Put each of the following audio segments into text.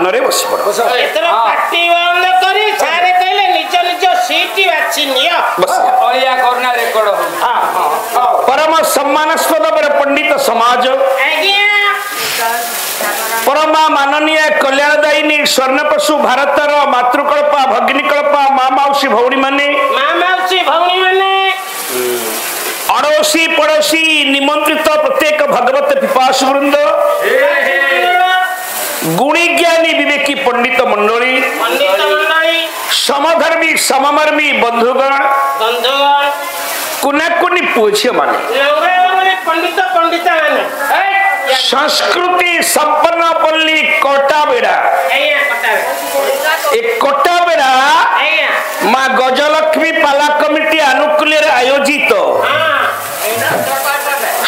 ସ୍ଥାନରେ ବସି ପଡ଼। ଏଥର ପାଟି ବନ୍ଦ କରି ସାରେ କହିଲେ ନିଜ ନିଜ ସିଟ୍ ବାଛି ନିଅ। ଅଳିଆ କରୁନା ରେକର୍ଡ ପରମ ସମ୍ମାନସ୍ପଦ ପଣ୍ଡିତ ସମାଜ ପରମା ମାନନୀୟ କଲ୍ୟାଣଦାୟିନୀ ସ୍ୱର୍ଣ୍ଣପଶୁ ଭାରତର ମାତୃକଳ୍ପା ଭଗିନୀକଳ୍ପା ମା ମାଉସୀ ଭଉଣୀ ମାନେ अड़ोसी पड़ोसी निमंत्रित प्रत्येक भगवत पिपासु वृंद गुणी ज्ञानी विवेकी पंडित मंडली समधर्मी सममर्मी बंधुगण कुनाकुनी पुछियो माने संस्कृति संपन्न पल्ली कोटाबेड़ा एक कोटाबेड़ा माँ गजलक्ष्मी पाला कमिटी आनुकूल्य आयोजित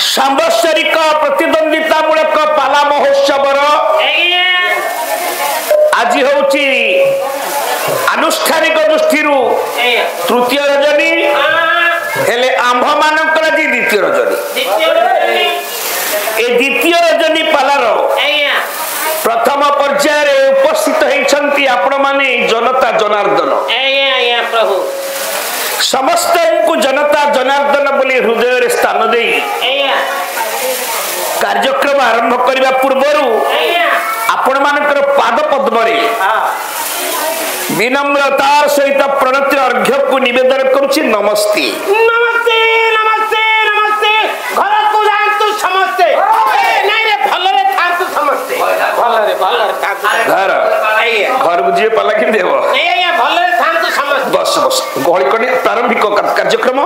सांवत्सरिक प्रतिद्वंदितामूलक पाला महोत्सव आज होची अनुष्ठानिक दृष्टि तृतीय रजनी हेले आंभ मानकर आज द्वितीय रजनी ए द्वितीय रजनी पालार प्रथम पर्यायर उपस्थित होती आपण माने जनता जनार्दन प्रभु समस्त को जनता जनार्दन बोली हृदय स्थान दे कार्यक्रम आरंभ करने पूर्वर आपण मानकर पाद पद्म विनम्रतार सहित प्रणति अर्घ्य को निवेदन करुछि। नमस्ते नमस्ते नमस्ते नमस्ते घर को जानतु समस्ते नहीं रे भलरे थांतु समस्ते भलरे थांतु घर घर बुझे पाला कि देव नहीं आया भलरे थांतु समस्ते बस बस गहली कड़ी प्रारंभिक कार्यक्रम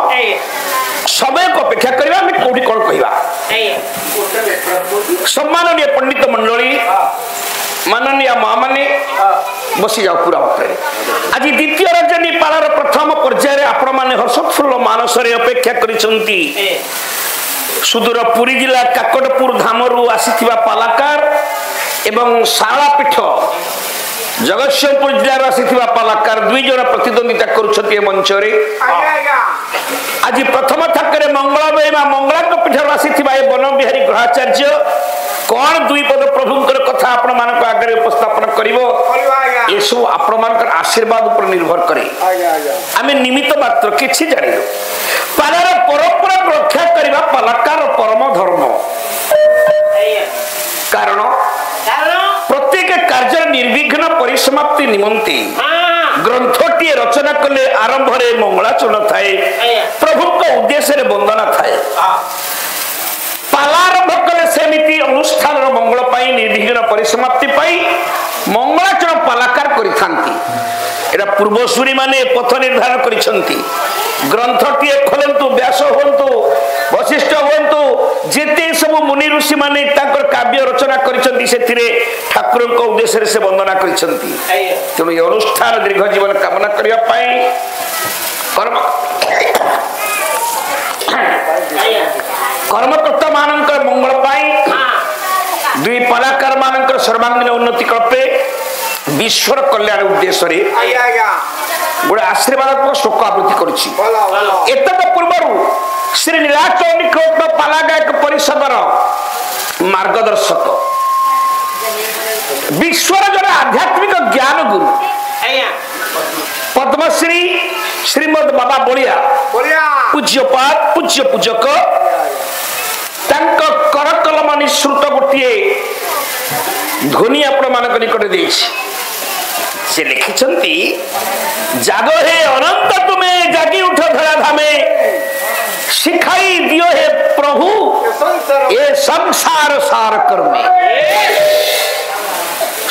समय को अपेक्षा करबा हम कोठी कोन कहबा सम्माननीय पंडित मंडली माननीय माँ माने बसी जाओ पूरा वक्त आज द्वितीय रजनी पालार प्रथम पर्यायर आपण माने हर्षोत्फुल्ल मानसरे अपेक्षा करिसंती सुदूर पुरी जिला काकटपुर धामरू आसीथिबा पालाकार एवं शालापीठ जगतसिंहपुर जिलार आसीथिबा पालाकार दुई जन प्रतिद्वंदिता करुछथि मंचरे आज प्रथम थाकरे मंगलामयी मां मंगला पीठर आसीथिबा ए वन बिहारी ग्रहाचार्य कौन दुई पद प्रभुंकर कथा आपण मानक आगे उपस्थापन करिवो ये सब आपण मानकर आशीर्वाद ऊपर निर्भर करे आमे निमित्त मात्र किछि जानिलो पालार परंपरा रक्षा करबा पालाकार परम धर्म कारण प्रत्येक कार्य निर्विघ्न परिसमाप्ति निमंते ग्रंथटी रचना कले आरंभ रे मंगलाचरण थाए प्रभु को उद्देश्य रे वंदना थाए पालारंभ कले सेमिति अनुष्ठान मंगल पाई निर्विघ्न परिसमाप्ति पाई मंगलाचरण पालाकार करिथांती एटा पूर्वसूरी माने पथ निर्धारण करिसंती ग्रंथटी खोलंतु व्यास होंतु वशिष्ठ होंतु जेते सब मुनि ऋषि माने ताकर काव्य रचना करिसंती सेथिरे ठाकुर को उद्देश्य रे से वंदना करिसंती तेणु ये अनुष्ठान दीर्घ जीवन कामना करिया पाई कर्म कर्मकर्ता मानकर मंगल पाई दुई कलाकार मानकर सर्वांगीन उन्नति कल्पे विश्वर कल्याण उद्देश्य रे गोटे आशीर्वादात्मक शोक आवृत्ति करुछि। एतद पूर्व श्री नीलाचल निखोट पाला गायक परिषदर मार्गदर्शक विश्वर जन आध्यात्मिक ज्ञान गुरु पद्मश्री श्रीमद बाबा बलिया पूज्यपाद पूज्य पूजक करकलम निश्रुत गोटे ध्वनि आपण मानक निकट देछि से लिखिछंती जागो हे अनंत तुम्हें जागी उठ धरा धामे सिखाई दियो हे प्रभु ये संसार सार कर्मे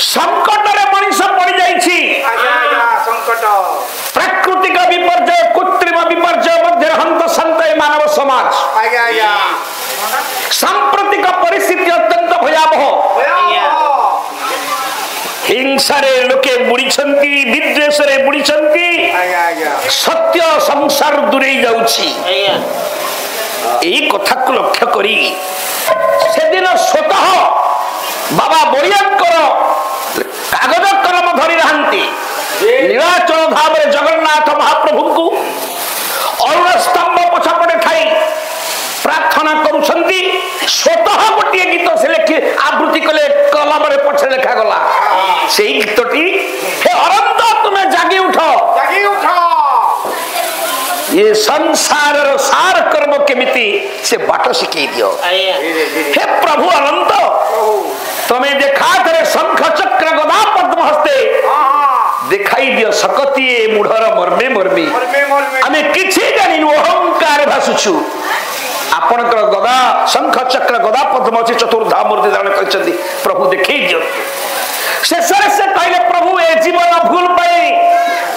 संकट रे मनुष्य पड़ जाइछि संकट प्राकृतिक विपर्यय कृत्रिम विपर्यय मध्य हंत संत मानव समाज सांप्रतिक परिस्थिति अत्यंत भयावह हिंसा रे लोके बुड़ीछंती विद्वेष रे बुड़ीछंती सत्य संसार दूरे जाउछि एई कथा को लक्ष्य करी सेदिन स्वतः बाबा बलियाकर कागज कलम धरी रहंती नीलाचल धाम रे जगन्नाथ महाप्रभु को अरुण स्तंभ पछपटे ठाई प्रार्थना करुछंती स्वतः गोटे गीत से लिखि आवृत्ति कले कल भाव पछे लेखा गला से गीतटी हे अनंत तुम्हें जागी उठ ये संसार सार कर्म केमिति से बाट शिखई दियो। हे प्रभु अनंत तुम्हें देखा करे शंख चक्र गदा पद्म हस्ते दिखाई दियो सकती मूढ़र मर्मे मर्मी आमे किछि जानिनु अहंकार भासुछु आपनकर गदा शंख चक्र गदा पद्म अछि चतुर्धा मूर्ति धारण करछन्ती प्रभु देखै दियो। शेष से कहले प्रभु ए जीवन भूल पाई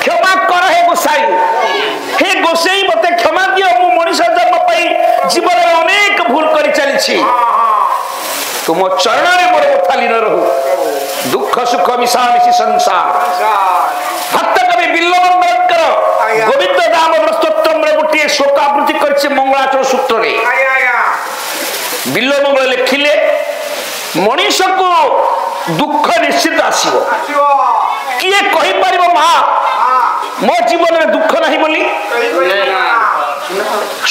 क्षमा कर हे गोसाई हे गोसाई मते क्षमा दियो मु मनुष्य जन्म पाई जीवन में अनेक भूल करि चली छी तुम चरण रे मोर उठाली न रहू दुख सुख मिशामिशी संसार भक्त कवि बिल्लवंकर गोविंद दामोदर स्तोत्रम रे गुटिए शोकावृत्ति करछे मंगलाचरण सूत्र रे बिल्लवंकर लिखिले मनुष्य को दुख निश्चित आसीबो किए कहि परिबो मां मो जीवन में दुख नहीं बोली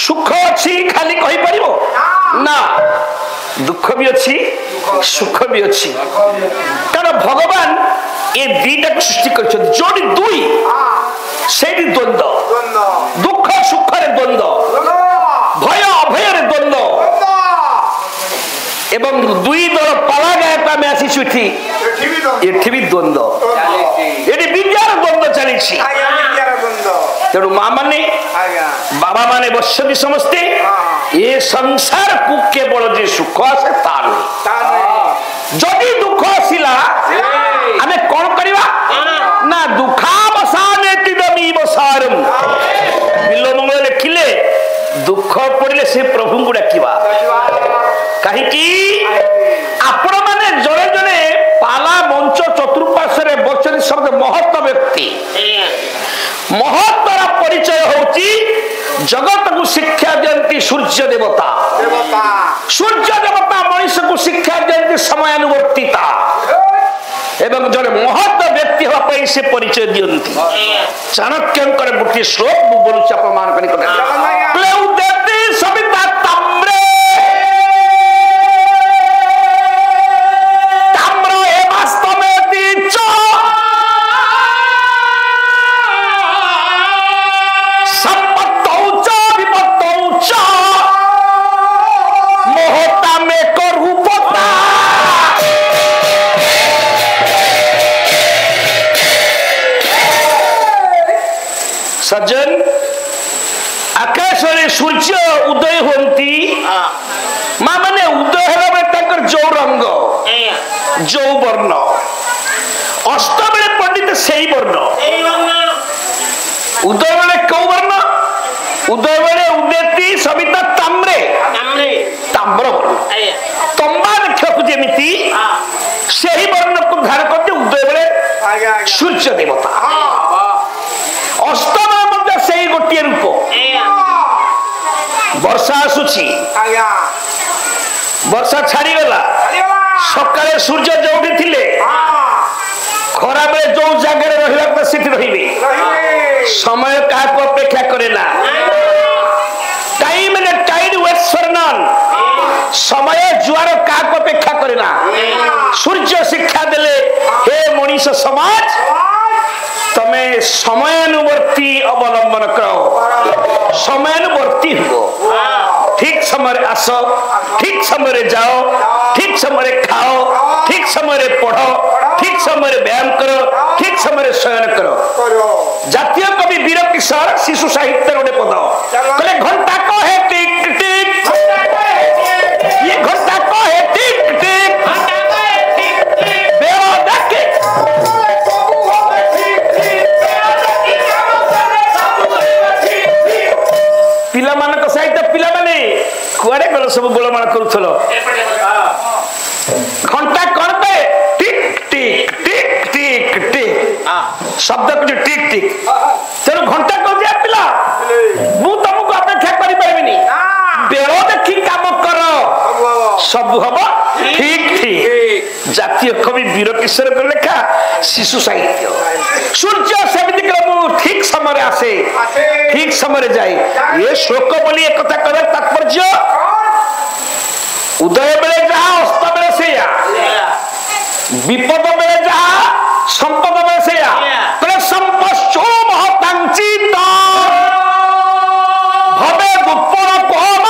सुख अछि खाली कहि परिबो ना दुख भी अच्छी सुख भी अच्छी कारण भगवान ये दीटा सृष्टि कर जोड़ी दुई से द्वंद्व दुख सुख रे द्वंद्व भय अभय रे द्वंद्व एवं दुई दल पाला गायता में आसी सुठी एठी भी द्वंद्व एठी विद्यार द्वंद्व चली तेणु माँ माने बाबा माने बसती समस्ते ये संसार को केवल जे सुख आसे तार जदि दुख आसिला आमे कौन करिवा ना दुखावसाने तिदमी बसारम बिल्लवंकर लिखिले दुख पड़िले से प्रभु को डाकिवा कहीं कि आपण माने जड़े जड़े पाला मंच चतुर्पार्श्व बचन शब्द महत्व व्यक्ति महत्वर परिचय होची जगत को शिक्षा दियंती सूर्य देवता सूर्य देवता मनुष्य को शिक्षा दियंती समयानुवर्तिता एवं जड़े महत्व व्यक्ति हवा पई से परिचय दियंती चाणक्यंकर गोटे श्लोक मु बोलुचा प्रमाण करी प्लेउदेति सविता ताम्रे ताम्र एवास्तमेति च मोहता में करू पता सज्जन आकाश रे सूर्य उदय होती मां माने उदय होला बेटा जो रंग जो वर्ण अस्त बेले पंडित सही वर्ण उदय बेले कौ वर्ण उदय बेले उदेती सविता ताम्रे ताम्र वर्ण तंबा देखु जेमिति सही वर्ण को धारण करते उदय बेले सूर्य देवता अस्त बेले मध्य सही गोटे रूप वर्षा आसुची वर्षा छाड़ी गला सकाळे सूर्य जोठी थिले खरा बेले जो जगह रहिबा सेठी रहिबे समय का अपेक्षा करेला टाइम ने टाइड वेट्स फॉर नन समय जुआर का अपेक्षा करेला सूर्य शिक्षा देले हे मनुष्य समाज तमे समयानुवर्ती अवलंबन करो समयानुवर्ती हो ठीक समय आस ठीक समय जाओ ठीक समय खाओ ठीक समय पढ़ो ठीक समय व्यायाम करो ठीक समय शयन करो जातीय कवि वीर किशोर शिशु साहित्य गोटे पद कहले घंटा कहे टिक टिक ये घंटा कहे टिक टिक बेवा डाके पिला मान साहित्य पिला माने कुआडे गल सब गोलमाल करूथलो घंटा कौन पे टिक टिक टिक टिक टिक शब्द कुछ टिक टिक तेणु घंटा कौन दिया पिला मु तुमको अपेक्षा करि परिबिनी बेरो देखी काम कर सब हम ठीक ठीक जातीय कवि वीर किशोर को लेखा शिशु साहित्य सूर्य सेमिति क्रम ठीक समय आसे ठीक समय जाए ये श्लोक बोली एक कथा करे तात्पर्य उदय बेले जहा अस्त बेले से विपद बेले जहा संपद बेले सेया तले संपश्चो महतांचित भवे दुप्पण कोम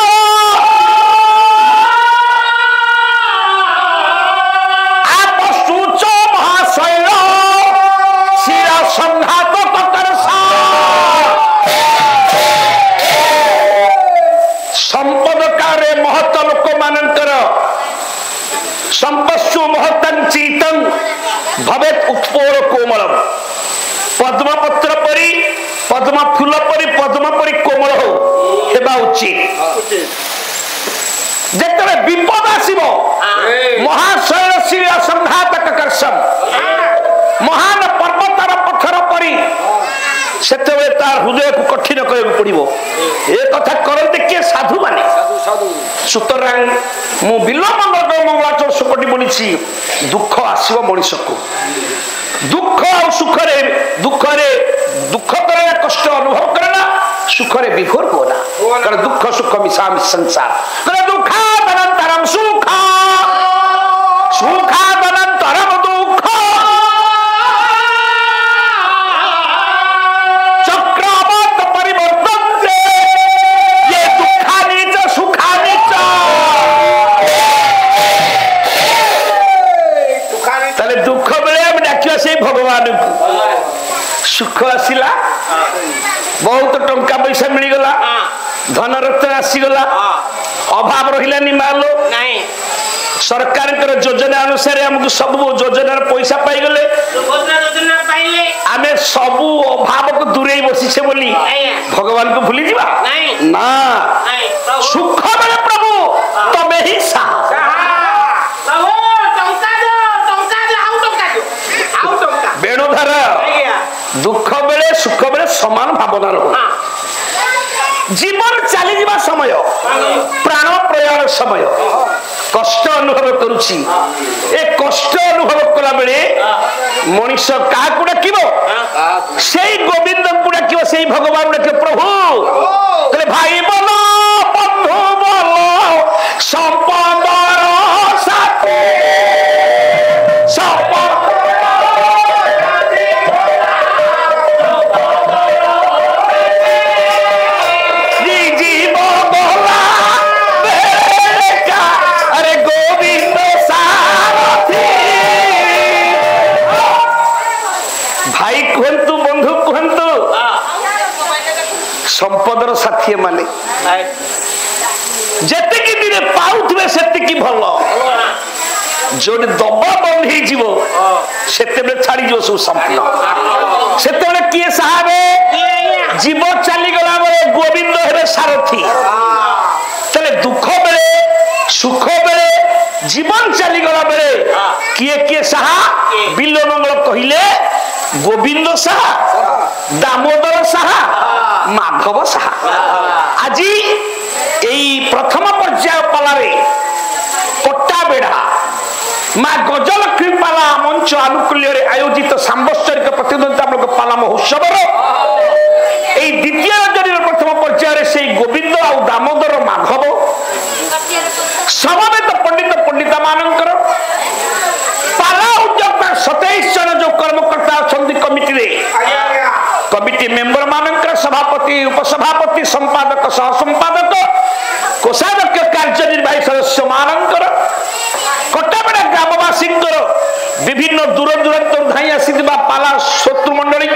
आपसुच महाशैल शिरा संघात ककरसा संपद कार्य महत लोक मानकर संपस्सु महतांचितं भवेत उत्पोर कोमलम पद्मपत्र परी पद्म फूल परी पद्म परी कोमल हो हेबा उचित जेतबे विपद आसीबो महाशैल शिरा संघात ककरसम महान पर्वतर पत्थर परी सेतबे तार हृदय को कठिन करबे पड़िबो ए कथा करते के साधु माने सुतरां मु बिल्व मंगल मंगलाचर सुकटी बोलिछि दुख आसीबो मनुष्य को दुख और सुख रे दुख करे कष्ट अनुभव करना सुख रे विभोर होना कारण दुख सुख मिसामि संसार कारण दुःखादनन्तरं सुखादनन्तरं दुःख चक्रवत् परिवर्तन्ते ये दुःखानि च सुखानि च ताले दुख बेले हम डाकिया से भगवान को सुख आसिला बहुत टंका पैसा मिल गला धन रत्न आसी गला अभाव रहिलानी मालो नहीं सरकार योजना अनुसार हमको सब योजना पैसा पाई गले योजना पाइले आमे सब अभाव को दूरे बसी से बोली भगवान को भूली जीवा नहीं ना सुख बेले प्रभु तबे ही साहा बेणुधर दुख बेले सुख बेले समान भावना रहो जीवन चली जीवा समय प्राण प्रयाण समय कष्ट अनुभव करुछि ए कष्ट अनुभव कला बेले मनुष्य का को डाकिबो सेई गोविंद को डाकिबो सेई भगवान डाकिबो प्रभु तले भाई बोलो बंधु बोलो संपदर साथी संपदर साथी माने जेतिकी दिने पाउथबे सेतिकी भलो जोने दबा बंद हे जीवो सेतेबे छाड़ी जो सब संपन्न सेतेबे किए साहबे जीव चली गला बले गोविंद हेबे सारथी तले दुख बेले सुख बेले जीवन चली गला बेले किए किए साहा बिल्लो मंगल कहिले गोविंद साहा दामोदर साहा माधव साहा आज प्रथम पर्याय पालारे कोट्टा बेड़ा माँ गजलक्ष्मी पाला मंच आनुकूल्य आयोजित सांबत्सरिक प्रतिद्वंदितामूलक पाला महोत्सव द्वितीय रजनी प्रथम पर्याय से गोविंद आ दामोदर माधव समवेत पंडित पंडिता मानकर पाला उद्योग 27 जन जो कर्मकर्ता अच्छा कमिटी कमिटी मेंबर मानकर सभापति उपसभापति संपादक सह संपादक कोषाध्यक्ष कार्यनिर्वाही सदस्य मानकर कटाबेड़ा ग्रामवासी विभिन्न दूर दूरांत धाई आसी पाला शत्रु मंडली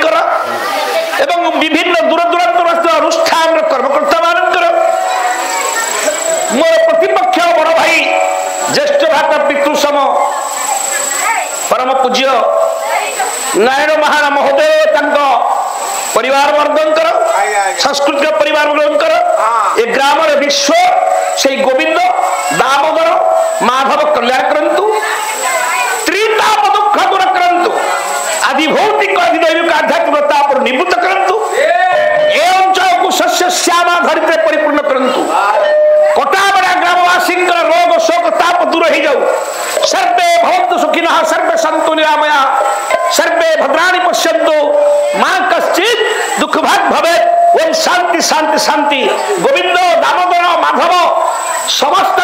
एवं विभिन्न दूर दूरांत अनुष्ठान कर्मकर्ता मानकर मोर प्रतिपक्ष बड़ भाई ज्येष्ठ भ्राता पितृसम परम पूज्य नारायण महाराज महोदय परिवार वर्गंकर सांस्कृतिक परिवार वर्गंकर ए ग्राम विश्व से गोविंद दामोदर माधव कल्याण करंतु त्रिताप दुख दूर करंतु आदि भौतिक अधिदैविक आध्यात्मिकता पर निवृत्त करंतु ए अंचल को शस्य श्यामा धरित्रे परिपूर्ण करंतु कोटाबड़ा ग्रामवासी रोग शोक ताप दूर हो जाऊ सर्वे भवन्तु सुखिनः सर्वे सन्तु निरामया सर्वे भद्राणि पश्यन्तु मा कश्चित् दुःख भाग भवेत् ओम शांति शांति शांति गोविंद दामोदर माधव समस्त